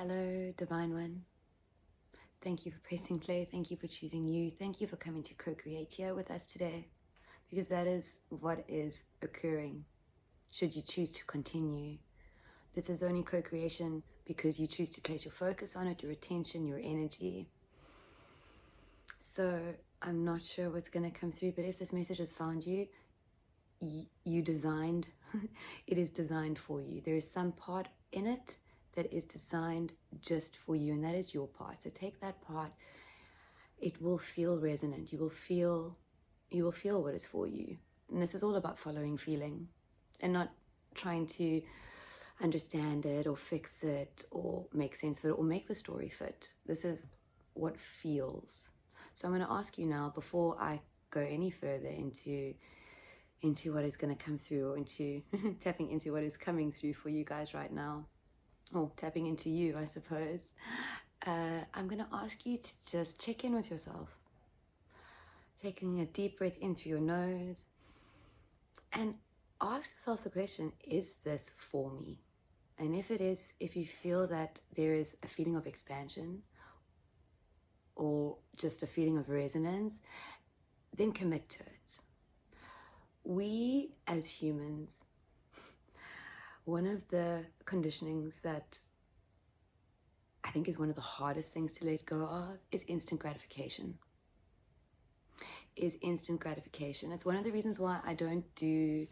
Hello, Divine One. Thank you for pressing play. Thank you for choosing you. Thank you for coming to co-create here with us today, because that is what is occurring should you choose to continue. This is only co-creation because you choose to place your focus on it, your attention, your energy. So I'm not sure what's going to come through, but if this message has found you, you designed, it is designed for you. There is some part in it that is designed just for you, and that is your part. So take that part. It will feel resonant. You will feel what is for you. And this is all about following feeling and not trying to understand it or fix it or make sense of it or make the story fit. This is what feels. So I'm going to ask you now, before I go any further into what is going to come through, or into tapping into what is coming through for you guys right now, or tapping into you, I suppose. I'm going to ask you to just check in with yourself. Taking a deep breath in through your nose. And ask yourself the question, is this for me? And if it is, if you feel that there is a feeling of expansion or just a feeling of resonance, then commit to it. We as humans, one of the conditionings that I think is one of the hardest things to let go of is instant gratification. It's one of the reasons why I don't do,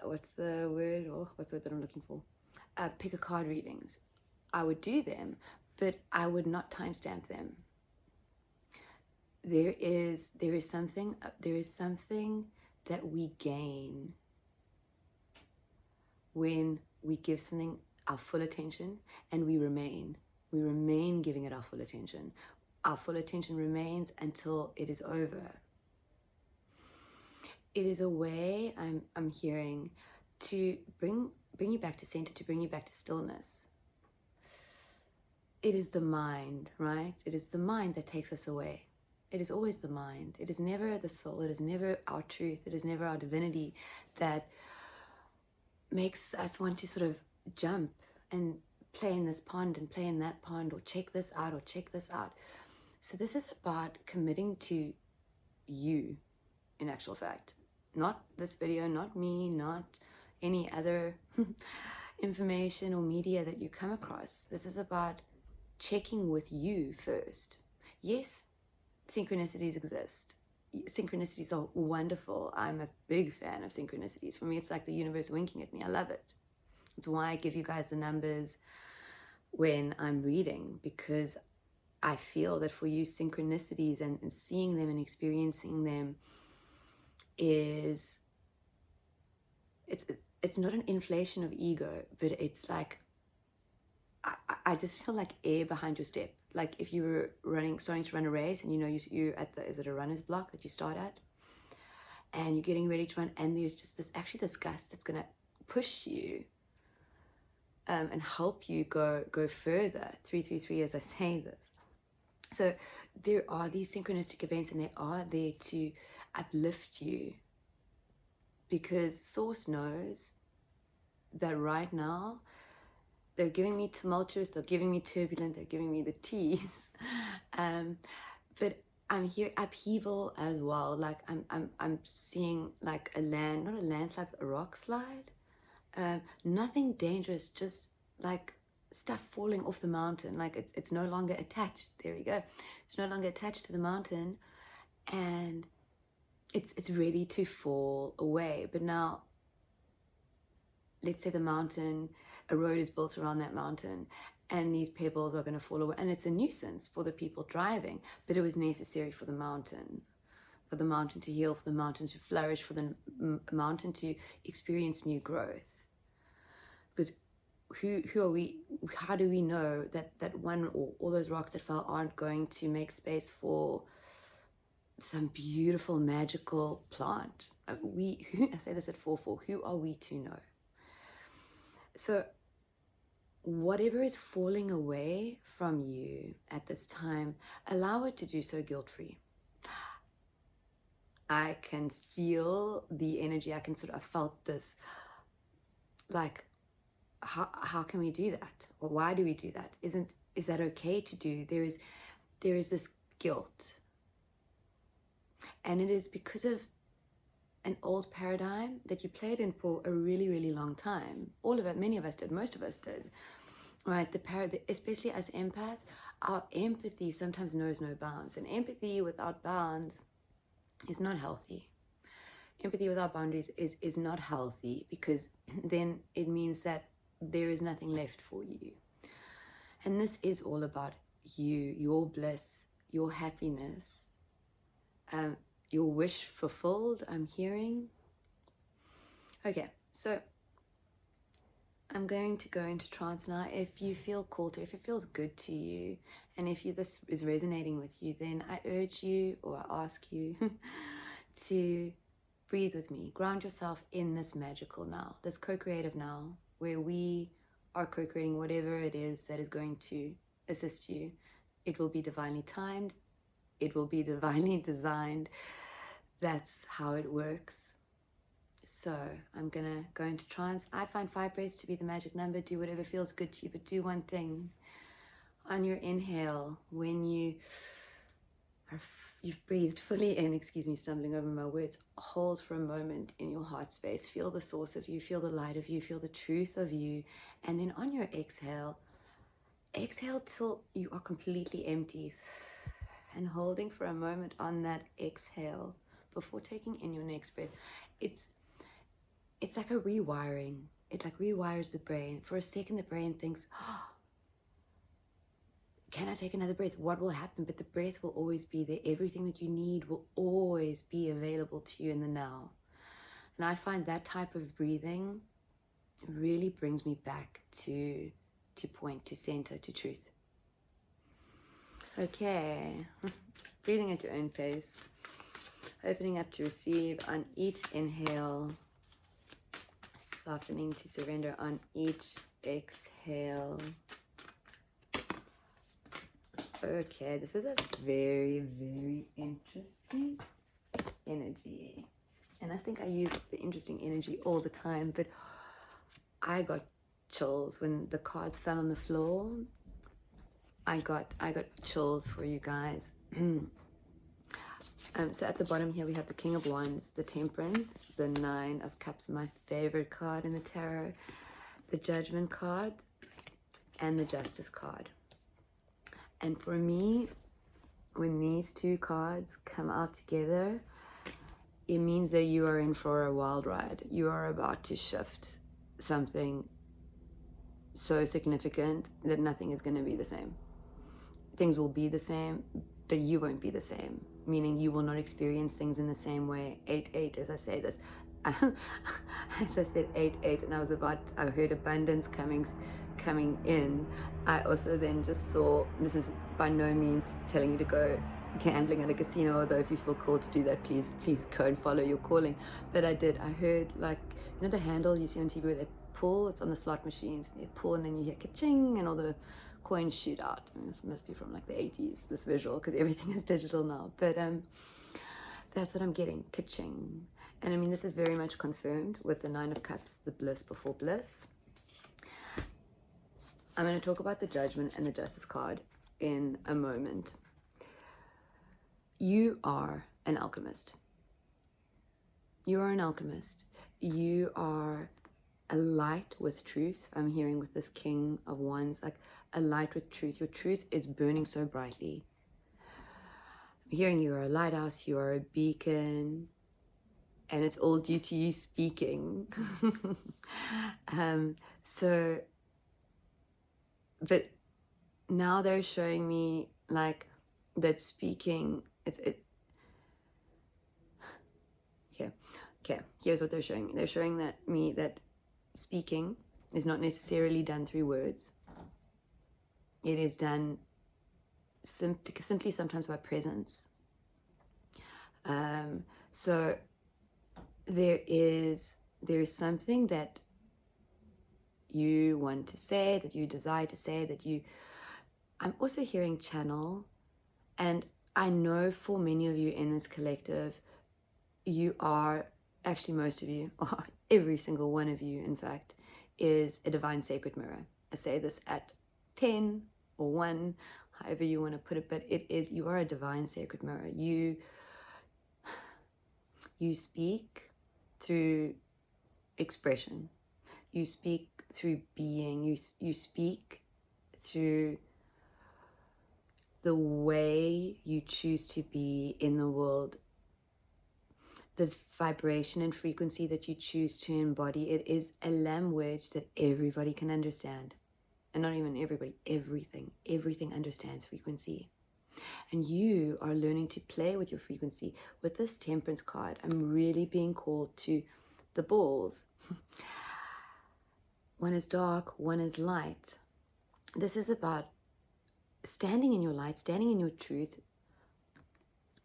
what's the word that I'm looking for? Pick a card readings. I would do them, but I would not timestamp them. There is something that we gain when we give something our full attention, and we remain giving it our full attention. Our full attention remains until it is over. It is a way, I'm hearing, to bring you back to center, to bring you back to stillness. It is the mind, right? It is the mind that takes us away. It is always the mind. It is never the soul. It is never our truth. It is never our divinity that makes us want to sort of jump and play in this pond and play in that pond, or check this out or check this out. So this is about committing to you, in actual fact. Not this video, not me, not any other information or media that you come across. This is about checking with you first. Yes, synchronicities exist. Synchronicities are wonderful. I'm a big fan of synchronicities. For me, it's like the universe winking at me. I love it. It's why I give you guys the numbers when I'm reading, because I feel that for you, synchronicities and seeing them and experiencing them it's not an inflation of ego, but it's like, I just feel like air behind your step. Like if you were starting to run a race, and you're at is it a runner's block that you start at? And you're getting ready to run, and there's just this gust that's gonna push you and help you go further. 333 as I say this. So there are these synchronistic events, and they are there to uplift you, because Source knows that right now they're giving me tumultuous, they're giving me turbulent, they're giving me the tease, but I'm here upheaval as well. Like I'm seeing like not a landslide, a rock slide. Nothing dangerous, just like stuff falling off the mountain. Like it's no longer attached. There we go. It's no longer attached to the mountain, and it's ready to fall away. But now, let's say the mountain, a road is built around that mountain, and these pebbles are going to fall away, and it's a nuisance for the people driving, but it was necessary for the mountain to heal, for the mountain to flourish, for the mountain to experience new growth. Because who are we? How do we know that one or all those rocks that fell aren't going to make space for some beautiful magical plant? I say this at 4-4. Who are we to know? So whatever is falling away from you at this time, allow it to do so guilt-free. I can feel the energy. I felt this like how can we do that? Or why do we do that? Is that okay to do? There is this guilt. And it is because of an old paradigm that you played in for a really, really long time. All of it, many of us did, most of us did. Right, especially as empaths, our empathy sometimes knows no bounds. And empathy without bounds is not healthy. Empathy without boundaries is not healthy, because then it means that there is nothing left for you. And this is all about you, your bliss, your happiness, your wish fulfilled, I'm hearing. Okay, so I'm going to go into trance now. If you feel called to, if it feels good to you, and if this is resonating with you, then I urge you, or I ask you to breathe with me. Ground yourself in this magical now, this co-creative now, where we are co-creating whatever it is that is going to assist you. It will be divinely timed. It will be divinely designed. That's how it works. So I'm going to go into trance. I find 5 breaths to be the magic number. Do whatever feels good to you, but do one thing. On your inhale, when you've breathed fully in, excuse me, stumbling over my words, hold for a moment in your heart space. Feel the source of you, feel the light of you, feel the truth of you. And then on your exhale till you are completely empty. And holding for a moment on that exhale before taking in your next breath. It's like a rewiring. It like rewires the brain. For a second, the brain thinks, oh, can I take another breath? What will happen? But the breath will always be there. Everything that you need will always be available to you in the now. And I find that type of breathing really brings me back to point, to center, to truth. Okay. Breathing at your own pace. Opening up to receive on each inhale. Softening to surrender on each exhale. Okay, this is a very, very interesting energy. And I think I use the interesting energy all the time, but I got chills when the cards fell on the floor. I got chills for you guys. So at the bottom here we have the King of Wands, the Temperance, the Nine of Cups, my favorite card in the tarot, the Judgment card, and the Justice card. And for me, when these two cards come out together, it means that you are in for a wild ride. You are about to shift something so significant that nothing is going to be the same. Things will be the same, but you won't be the same, meaning you will not experience things in the same way. 8-8, as I say this, as I said 8-8, and I heard abundance coming in. I also then just saw, this is by no means telling you to go gambling at a casino, although if you feel called to do that, please go and follow your calling. But I heard, like, you know the handle you see on TV where they pull, it's on the slot machines, they pull and then you hear ka-ching and all the coins shoot out. I mean, this must be from like the 80s, this visual, because everything is digital now. But that's what I'm getting, ka-ching. And I mean, this is very much confirmed with the Nine of Cups, the bliss before bliss. I'm going to talk about the Judgment and the Justice card in a moment. You are an alchemist. You are an alchemist. You are a light with truth. I'm hearing with this King of Wands, like a light with truth. Your truth is burning so brightly. I'm hearing you are a lighthouse, you are a beacon, and it's all due to you speaking. But now they're showing me like that speaking, Okay, here's what they're showing me. They're showing that speaking is not necessarily done through words. It is done simply sometimes by presence. So there is something that you want to say, that you desire to say, I'm also hearing channel, and I know for many of you in this collective, you are, actually most of you, or every single one of you in fact, is a divine sacred mirror. I say this at 10 or 1, however you want to put it, but you are a divine sacred mirror. You speak through expression. You speak through being. You speak through the way you choose to be in the world, the vibration and frequency that you choose to embody. It is a language that everybody can understand. And not even everybody, everything understands frequency. And you are learning to play with your frequency. With this Temperance card, I'm really being called to the balls. One is dark, one is light. This is about standing in your light, standing in your truth,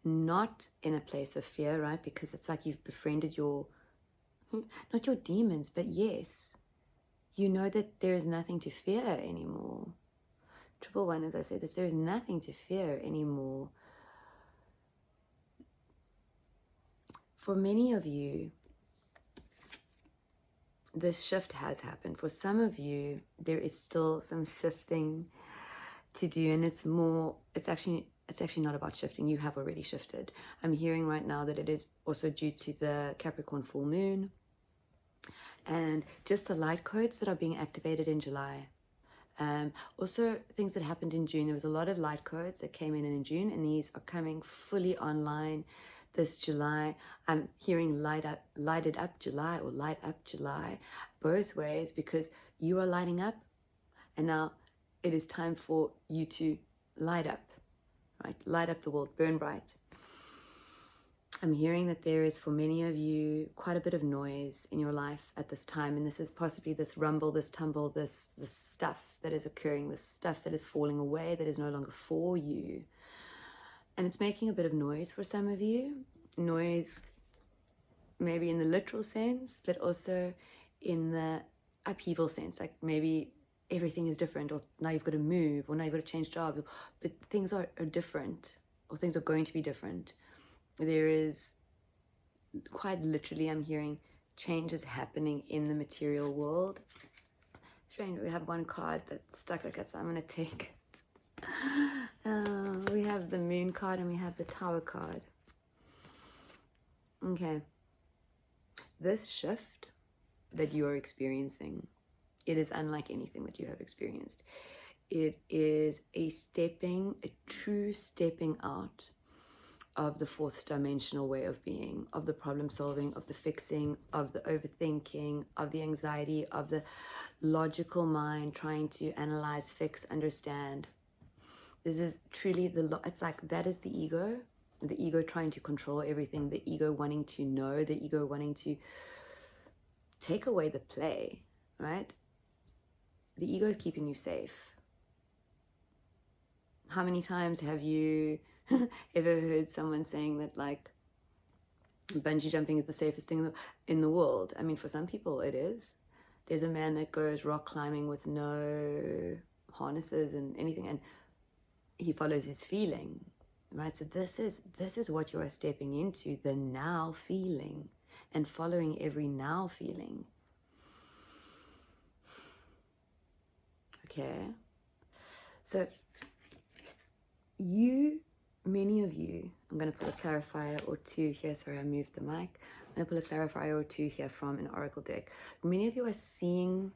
not in a place of fear, right? Because it's like you've befriended not your demons, but yes, you know that there is nothing to fear anymore. 111, as I said, there is nothing to fear anymore. For many of you, this shift has happened. For some of you, there is still some shifting to do, and it's actually not about shifting. You have already shifted. I'm hearing right now that it is also due to the Capricorn full moon and just the light codes that are being activated in July. Also things that happened in June. There was a lot of light codes that came in June, and these are coming fully online this July. I'm hearing lighted up July, or light up July, both ways, because you are lighting up, and now it is time for you to light up, right? Light up the world, burn bright. I'm hearing that there is, for many of you, quite a bit of noise in your life at this time, and this is possibly this rumble, this tumble, this stuff that is occurring, this stuff that is falling away, that is no longer for you. And it's making a bit of noise for some of you. Noise maybe in the literal sense, but also in the upheaval sense, like maybe everything is different, or now you've got to move, or now you've got to change jobs, but things are different, or things are going to be different. There is, quite literally, I'm hearing changes happening in the material world. Strange, we have one card that's stuck like that, so I'm going to take it. We have the Moon card and we have the Tower card. Okay. This shift that you are experiencing, it is unlike anything that you have experienced. It is a true stepping out of the fourth dimensional way of being, of the problem solving, of the fixing, of the overthinking, of the anxiety, of the logical mind trying to analyze, fix, understand. This is truly it's like that is the ego trying to control everything, the ego wanting to know, the ego wanting to take away the play, right? The ego is keeping you safe. How many times have you ever heard someone saying that, like, bungee jumping is the safest thing in the world? I mean, for some people it is. There's a man that goes rock climbing with no harnesses and anything, and he follows his feeling, right? So this is what you are stepping into, the now feeling, and following every now feeling. Okay, so many of you, I'm going to pull a clarifier or two here. Sorry, I moved the mic. I'm going to pull a clarifier or two here from an oracle deck. Many of you are seeing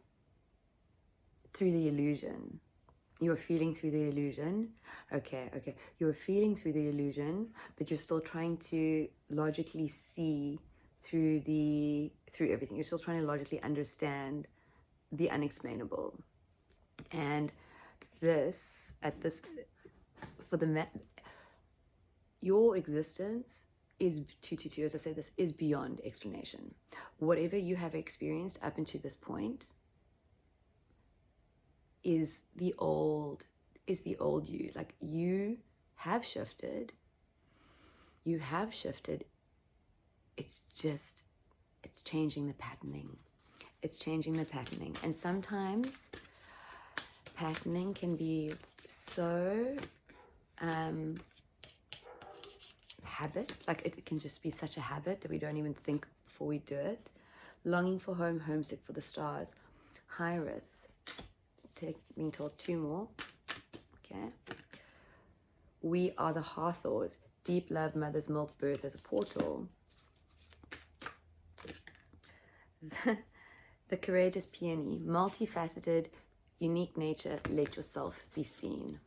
through the illusion. You're feeling through the illusion. Okay. You're feeling through the illusion, but you're still trying to logically see through everything. You're still trying to logically understand the unexplainable. And your existence is 222, as I said, this is beyond explanation. Whatever you have experienced up until this point is the old you. Like, you have shifted. It's changing the patterning. And sometimes patterning can be so habit, like it can just be such a habit that we don't even think before we do it. Longing for home, homesick for the stars. high risk. Being told 2 more. Okay. We are the Hathors. Deep love, mother's milk, birth as a portal. The courageous peony. Multifaceted, unique nature. Let yourself be seen.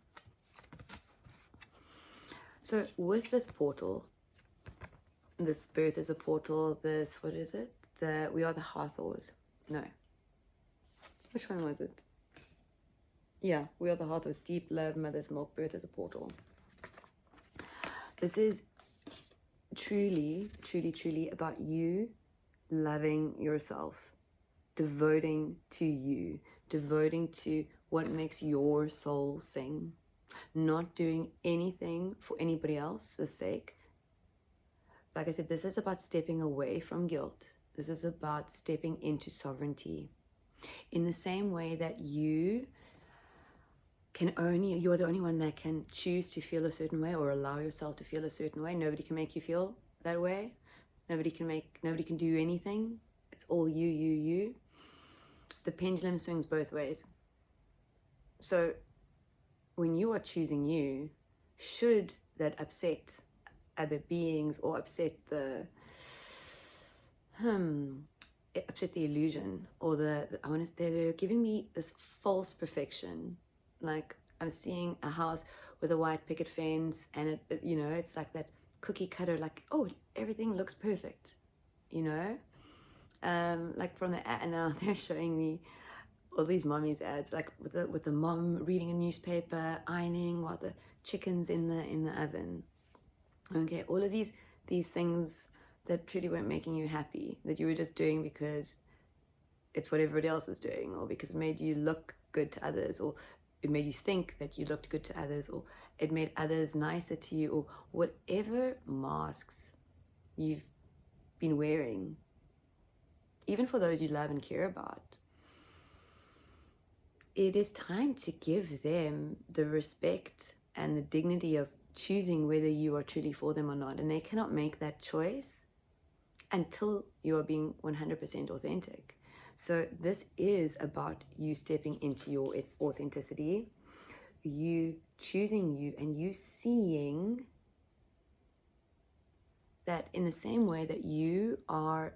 So with this portal, this birth as a portal, this, what is it? We are the Hathors. No. Which one was it? Yeah, we are the Hathors. Deep love, mother's milk, birth as a portal. This is truly, truly, truly about you loving yourself, devoting to you, devoting to what makes your soul sing, not doing anything for anybody else's sake. Like I said, this is about stepping away from guilt. This is about stepping into sovereignty. In the same way that you are the only one that can choose to feel a certain way or allow yourself to feel a certain way. Nobody can make you feel that way. Nobody can do anything. It's all you. The pendulum swings both ways. So when you are choosing you, should that upset other beings or upset the illusion or they're giving me this false perfection. Like I'm seeing a house with a white picket fence and it's like that cookie cutter, like, oh, everything looks perfect, like from the ad, and now they're showing me all these mommy's ads, like with the mom reading a newspaper, ironing while the chicken's in the oven. Okay, all of these things that truly weren't making you happy, that you were just doing because it's what everybody else was doing, or because it made you look good to others, or it made you think that you looked good to others, or it made others nicer to you, or whatever masks you've been wearing, even for those you love and care about. It is time to give them the respect and the dignity of choosing whether you are truly for them or not. And they cannot make that choice until you are being 100% authentic. So this is about you stepping into your authenticity, you choosing you, and you seeing that in the same way that you are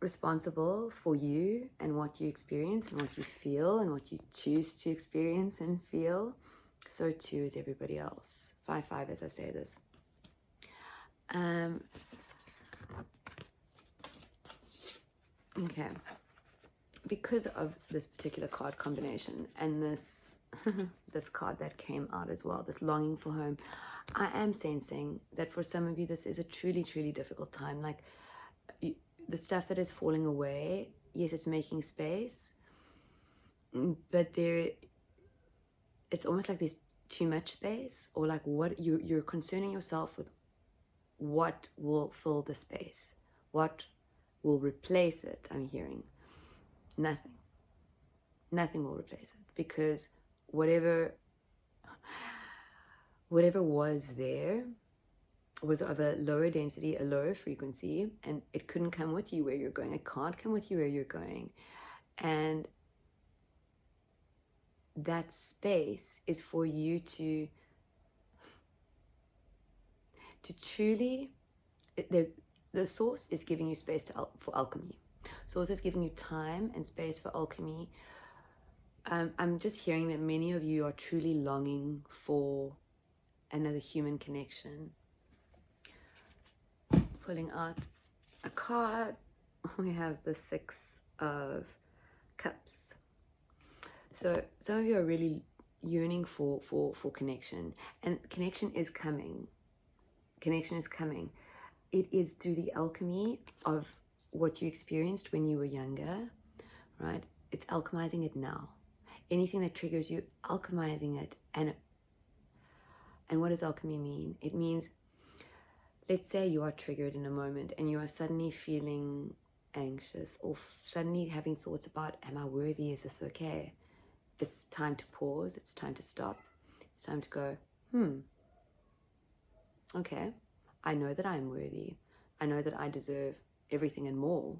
responsible for you and what you experience and what you feel and what you choose to experience and feel, so too is everybody else. 5-5 as I say this. Okay, because of this particular card combination and this this card that came out as well, this longing for home, I am sensing that for some of you this is a truly, truly difficult time. Like the stuff that is falling away, yes, it's making space, but it's almost like there's too much space, or like what you're concerning yourself with, what will fill the space, what will replace it. I'm hearing nothing will replace it, because whatever was there was of a lower density, a lower frequency, and it couldn't come with you where you're going. It can't come with you where you're going. And that space is for you to truly, the source is giving you space for alchemy. Source is giving you time and space for alchemy. I'm just hearing that many of you are truly longing for another human connection. Pulling out a card, we have the 6 of Cups. So some of you are really yearning for connection, and connection is coming. Connection is coming. It is through the alchemy of what you experienced when you were younger, right? It's alchemizing it now. Anything that triggers you, alchemizing it. And what does alchemy mean? It means, let's say you are triggered in a moment and you are suddenly feeling anxious, or suddenly having thoughts about, am I worthy? Is this okay? It's time to pause. It's time to stop. It's time to go, okay, I know that I'm worthy. I know that I deserve everything and more.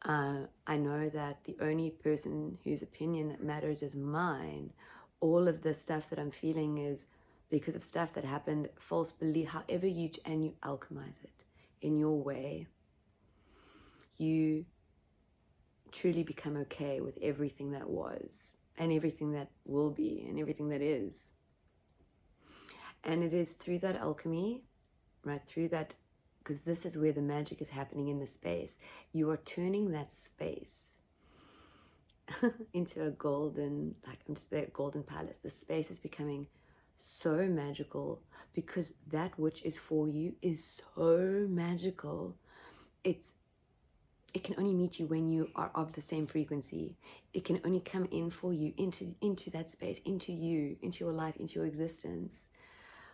I know that the only person whose opinion that matters is mine. All of the stuff that I'm feeling is because of stuff that happened, false belief, however you alchemize it in your way, you truly become okay with everything that was and everything that will be and everything that is. And it is through that alchemy, right, through that, because this is where the magic is happening in the space. You are turning that space into a golden, like I'm just there, golden palace. The space is becoming so magical because that which is for you is so magical. It can only meet you when you are of the same frequency. It can only come in for you into that space, into you, into your life, into your existence.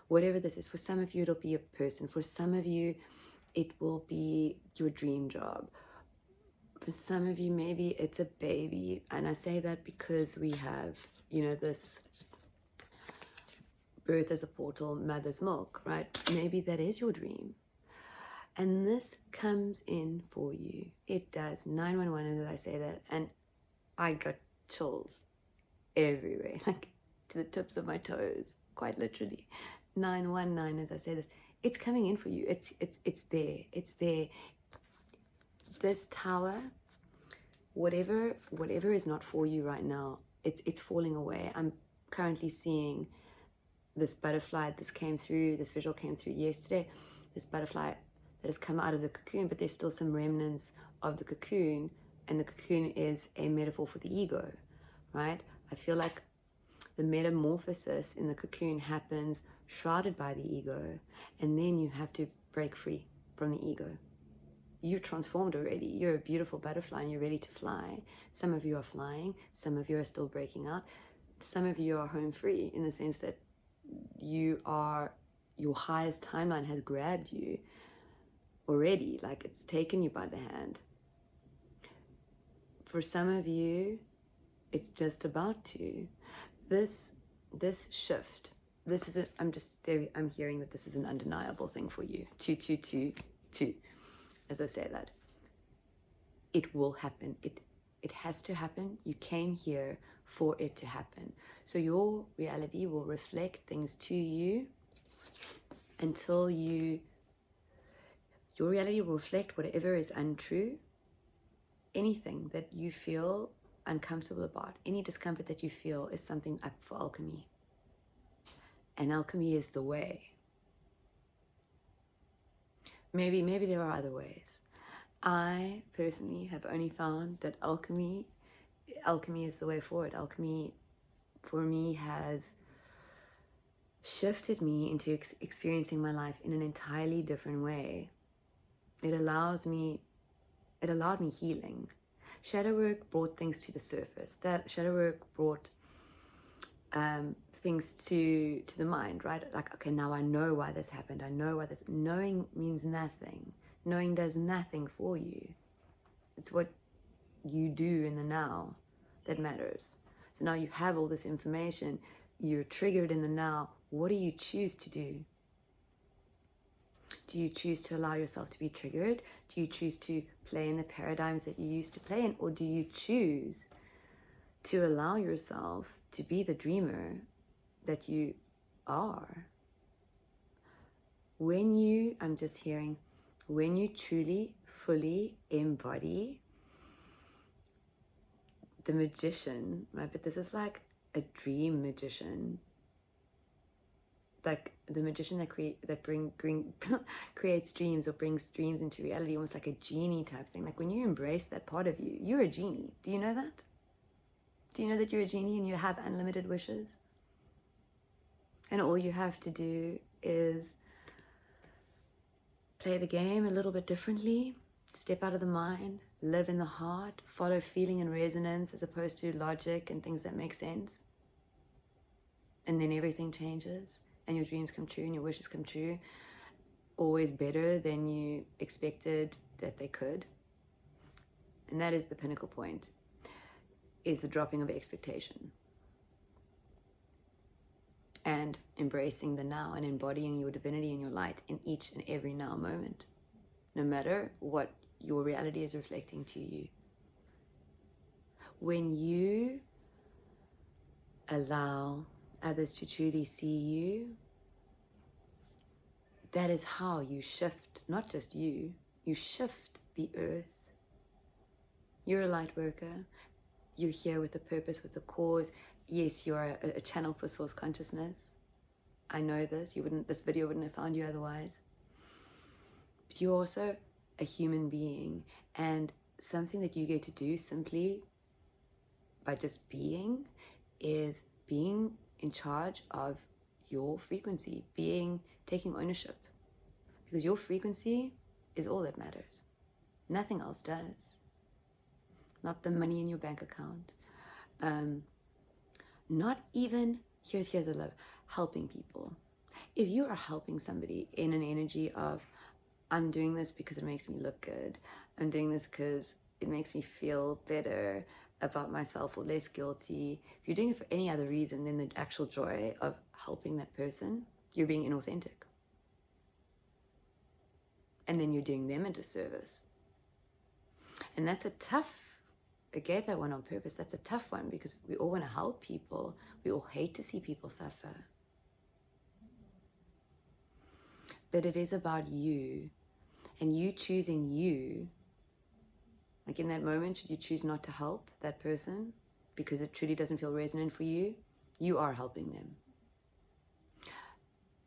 Whatever this is, for some of you it'll be a person, for some of you it will be your dream job, for some of you maybe it's a baby. And I say that because we have, you know, this birth as a portal, mother's milk, right? Maybe that is your dream. And this comes in for you. It does. 911, as I say that, and I got chills everywhere, like to the tips of my toes, quite literally. 919, as I say this, it's coming in for you. It's there. It's there. This tower, whatever is not for you right now, it's falling away. I'm currently seeing this butterfly. This visual came through yesterday. This butterfly that has come out of the cocoon, but there's still some remnants of the cocoon, and the cocoon is a metaphor for the ego, right? I feel like the metamorphosis in the cocoon happens shrouded by the ego, and then you have to break free from the ego. You've transformed already. You're a beautiful butterfly and you're ready to fly. Some of you are flying, some of you are still breaking out, some of you are home free in the sense that your highest timeline has grabbed you already, like it's taken you by the hand. For some of you, it's just about to. This shift, I'm hearing that this is an undeniable thing for you. 222. As I say that, it will happen. It has to happen. You came here for it to happen. So your reality will reflect things to you until your reality will reflect whatever is untrue, anything that you feel uncomfortable about, any discomfort that you feel is something up for alchemy. And alchemy is the way. Maybe there are other ways. I personally have only found that alchemy is the way forward. Alchemy, for me, has shifted me into experiencing my life in an entirely different way. It allowed me healing. Shadow work brought things to the surface. That shadow work brought things to the mind, right? Like, okay, now I know why this happened. I know why this. Knowing means nothing. Knowing does nothing for you. It's what you do in the now that matters. So now you have all this information. You're triggered in the now. What do you choose to do? Do you choose to allow yourself to be triggered? Do you choose to play in the paradigms that you used to play in? Or do you choose to allow yourself to be the dreamer that you are? I'm just hearing, when you truly, fully embody the magician, right? But this is like a dream magician. Like the magician that creates dreams or brings dreams into reality, almost like a genie type thing. Like when you embrace that part of you, you're a genie. Do you know that? Do you know that you're a genie and you have unlimited wishes? And all you have to do is play the game a little bit differently, step out of the mind, live in the heart, follow feeling and resonance as opposed to logic and things that make sense. And then everything changes. And your dreams come true and your wishes come true, always better than you expected that they could. And that is the pinnacle point, is the dropping of expectation. And embracing the now and embodying your divinity and your light in each and every now moment. No matter what your reality is reflecting to you. When you allow others to truly see you, that is how you shift, not just you shift the earth. You're a light worker. You're here with a purpose, with a cause. Yes, you're a channel for source consciousness. I know this. This video wouldn't have found you otherwise. But you're also a human being, and something that you get to do simply by just being is being in charge of your frequency, taking ownership, because your frequency is all that matters. Nothing else does. Not the money in your bank account. Not even, here's a love, helping people. If you are helping somebody in an energy of, I'm doing this because it makes me look good, I'm doing this because it makes me feel better about myself or less guilty, if you're doing it for any other reason than the actual joy of helping that person, you're being inauthentic. And then you're doing them a disservice. And that's a tough, I gave that one on purpose, that's a tough one, because we all want to help people. We all hate to see people suffer. But it is about you, and you choosing you. Like in that moment, should you choose not to help that person because it truly doesn't feel resonant for you, you are helping them.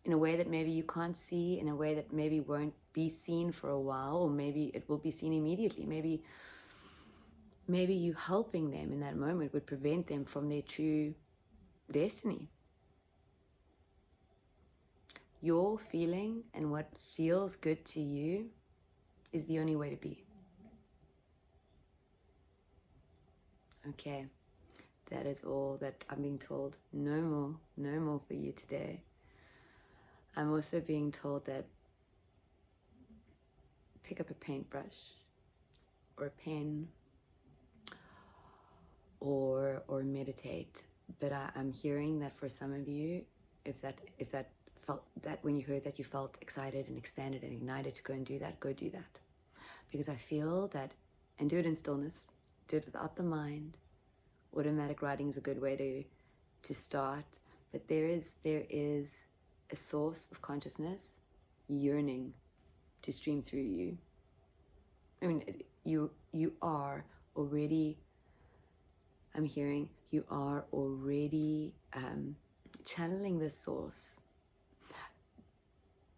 In a way that maybe you can't see, in a way that maybe won't be seen for a while, or maybe it will be seen immediately. Maybe you helping them in that moment would prevent them from their true destiny. Your feeling and what feels good to you is the only way to be. Okay, that is all that I'm being told. No more for you today. I'm also being told that pick up a paintbrush or a pen or meditate. But I'm hearing that for some of you, if that felt that when you heard that you felt excited and expanded and ignited to go and do that, go do that. Because I feel that, and do it in stillness, do it without the mind. Automatic writing is a good way to start, but there is a source of consciousness yearning to stream through you. I mean, you are already, I'm hearing, you are already channeling this source.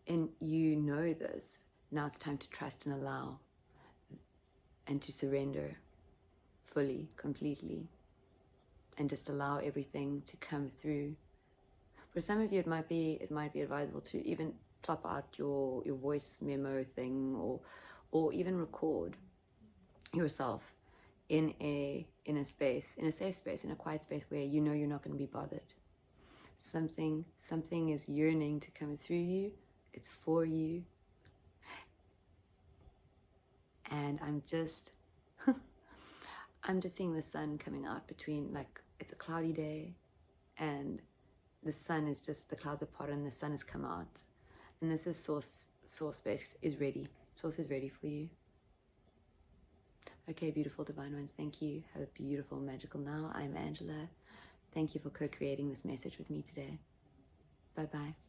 And you know this. Now it's time to trust and allow and to surrender fully, completely, and just allow everything to come through. For some of you, it might be advisable to even plop out your voice memo thing, or even record yourself in a space, in a safe space, in a quiet space where you know you're not going to be bothered. Something is yearning to come through you. It's for you. And I'm just seeing the sun coming out between, like, it's a cloudy day and the sun is just, the clouds are parted and the sun has come out. And this is source space is ready. Source is ready for you. Okay, beautiful divine ones, thank you. Have a beautiful, magical now. I'm Angela. Thank you for co-creating this message with me today. Bye-bye.